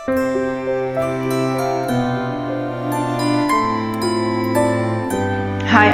Hi,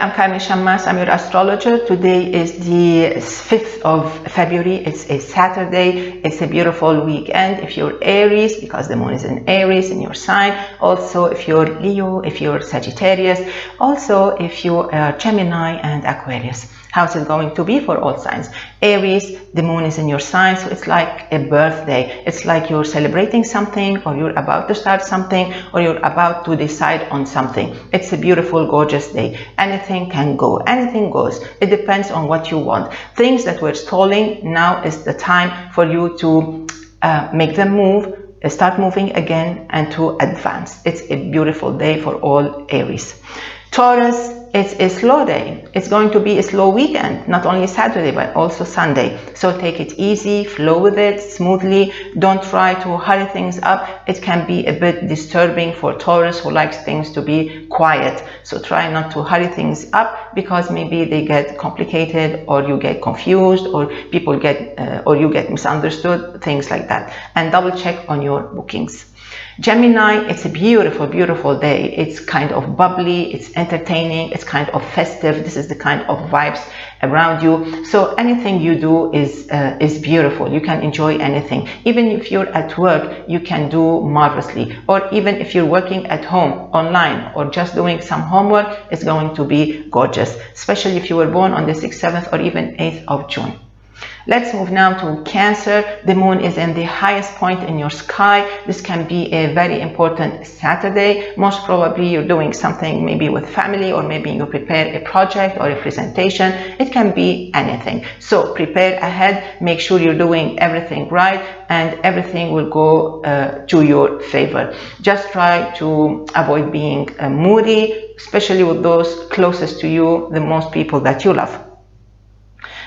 I'm Carmen Chammas. I'm your astrologer. Today is the 5th of February. It's a Saturday. It's a beautiful weekend. If you're Aries, because the moon is in Aries in your sign. Also, if you're Leo, if you're Sagittarius. Also, if you are Gemini and Aquarius. How's it going to be for all signs? Aries, the moon is in your sign, so it's like a birthday. It's like you're celebrating something, or you're about to start something, or you're about to decide on something. It's a beautiful, gorgeous day. Anything can go, anything goes. It depends on what you want. Things that were stalling, now is the time for you to make them move, start moving again, and to advance. It's a beautiful day for all Aries. Taurus, it's a slow day. It's going to be a slow weekend, not only Saturday, but also Sunday. So take it easy, flow with it smoothly. Don't try to hurry things up. It can be a bit disturbing for Taurus, who likes things to be quiet. So try not to hurry things up, because maybe they get complicated, or you get confused, or people get, or you get misunderstood, things like that. And double check on your bookings. Gemini, it's a beautiful, beautiful day. It's kind of bubbly, it's entertaining, it's kind of festive. This is the kind of vibes around you. So anything you do is beautiful. You can enjoy anything. Even if you're at work, you can do marvelously. Or even if you're working at home, online, or just doing some homework, it's going to be gorgeous, especially if you were born on the 6th, 7th, or even 8th of June. Let's move now to Cancer. The moon is in the highest point in your sky. This can be a very important Saturday. Most probably you're doing something maybe with family, or maybe you prepare a project or a presentation. It can be anything. So prepare ahead, make sure you're doing everything right, and everything will go to your favor. Just try to avoid being moody, especially with those closest to you, the most people that you love.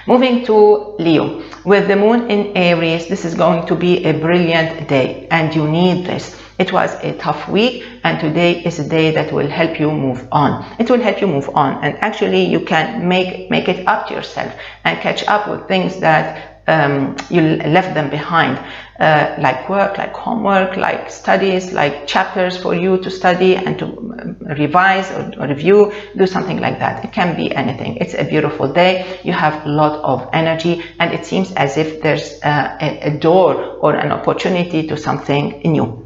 Moving to Leo, with the moon in Aries, this is going to be a brilliant day, and you need this. It was a tough week, and today is a day that will help you move on. It will help you move on, and actually you can make it up to yourself and catch up with things that you left them behind, like work, like homework, like studies, like chapters for you to study and to revise or review, do something like that. It can be anything. It's a beautiful day. You have a lot of energy, and it seems as if there's a door or an opportunity to something new.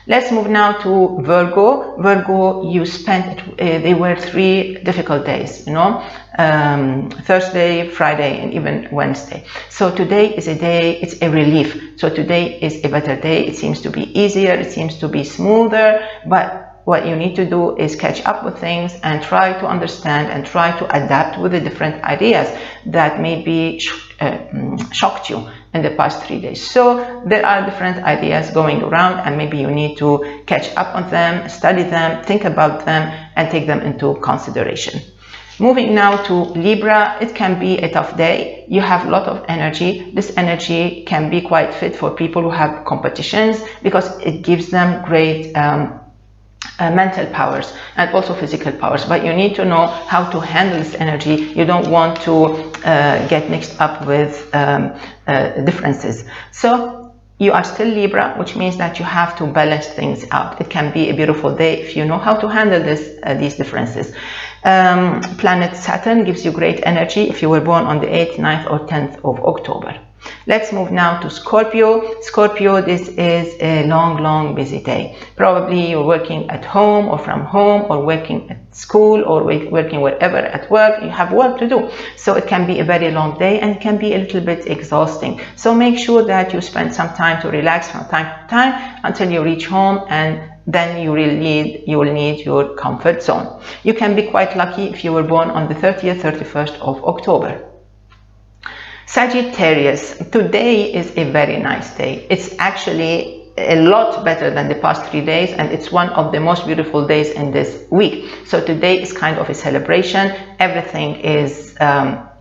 Let's move now to Virgo. Virgo, you spent, they were 3 difficult days, you know, Thursday, Friday, and even Wednesday. So today is a day, it's a relief. So today is a better day. It seems to be easier, it seems to be smoother, but what you need to do is catch up with things and try to understand and try to adapt with the different ideas that maybe shocked you in the past 3 days. So there are different ideas going around, and maybe you need to catch up on them, study them, think about them, and take them into consideration. Moving now to Libra, it can be a tough day. You have a lot of energy. This energy can be quite fit for people who have competitions, because it gives them great mental powers and also physical powers, but you need to know how to handle this energy. You don't want to get mixed up with differences. So you are still Libra, which means that you have to balance things out. It can be a beautiful day if you know how to handle these differences. Planet Saturn gives you great energy if you were born on the 8th, 9th, or 10th of October. Let's move now to Scorpio. Scorpio, this is a long, busy day. Probably you're working at home or from home, or working at school, or working wherever at work. You have work to do. So it can be a very long day, and it can be a little bit exhausting. So make sure that you spend some time to relax from time to time until you reach home, and then you will need your comfort zone. You can be quite lucky if you were born on the 30th, 31st of October. Sagittarius, today is a very nice day. It's actually a lot better than the past 3 days, and it's one of the most beautiful days in this week. So today is kind of a celebration. Everything is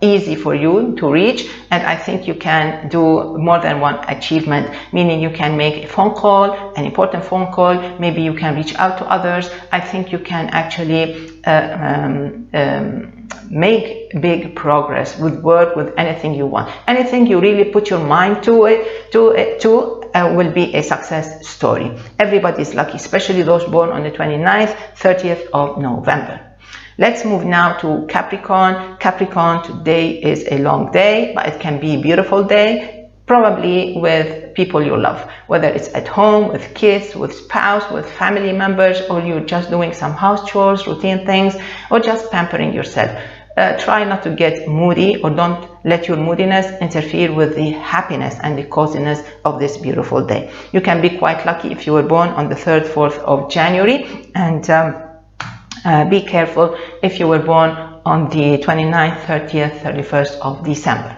easy for you to reach, and I think you can do more than one achievement, meaning you can make a phone call, an important phone call, maybe you can reach out to others. I think you can actually make big progress with work, with anything you want, anything you really put your mind to will be a success story. Everybody's lucky, especially those born on the 29th, 30th of November. Let's move now to Capricorn. Capricorn, today is a long day, but it can be a beautiful day, probably with people you love, whether it's at home, with kids, with spouse, with family members, or you're just doing some house chores, routine things, or just pampering yourself. Try not to get moody, or don't let your moodiness interfere with the happiness and the coziness of this beautiful day. You can be quite lucky if you were born on the 3rd, 4th of January, and be careful if you were born on the 29th, 30th, 31st of December.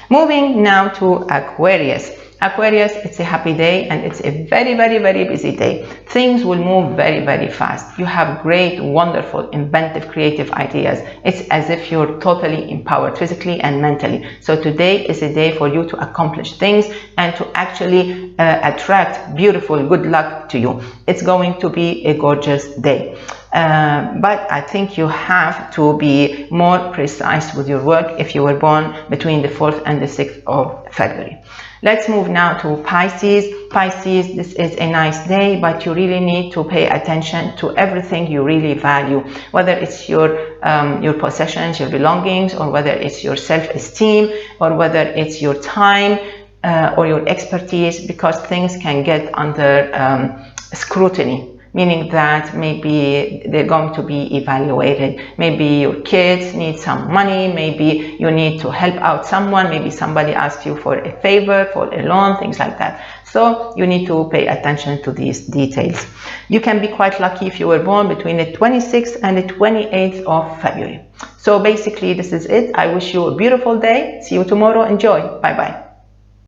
Moving now to Aquarius. Aquarius, it's a happy day and it's a very, very, very busy day. Things will move very, very fast. You have great, wonderful, inventive, creative ideas. It's as if you're totally empowered physically and mentally. So today is a day for you to accomplish things and to actually attract beautiful good luck to you. It's going to be a gorgeous day. But I think you have to be more precise with your work if you were born between the 4th and the 6th of February. Let's move now to Pisces. Pisces, this is a nice day, but you really need to pay attention to everything you really value, whether it's your possessions, your belongings, or whether it's your self-esteem, or whether it's your time or your expertise, because things can get under scrutiny. Meaning that maybe they're going to be evaluated. Maybe your kids need some money, maybe you need to help out someone, maybe somebody asked you for a favor, for a loan, things like that. So you need to pay attention to these details. You can be quite lucky if you were born between the 26th and the 28th of February. So basically this is it. I wish you a beautiful day. See you tomorrow. Enjoy. Bye bye.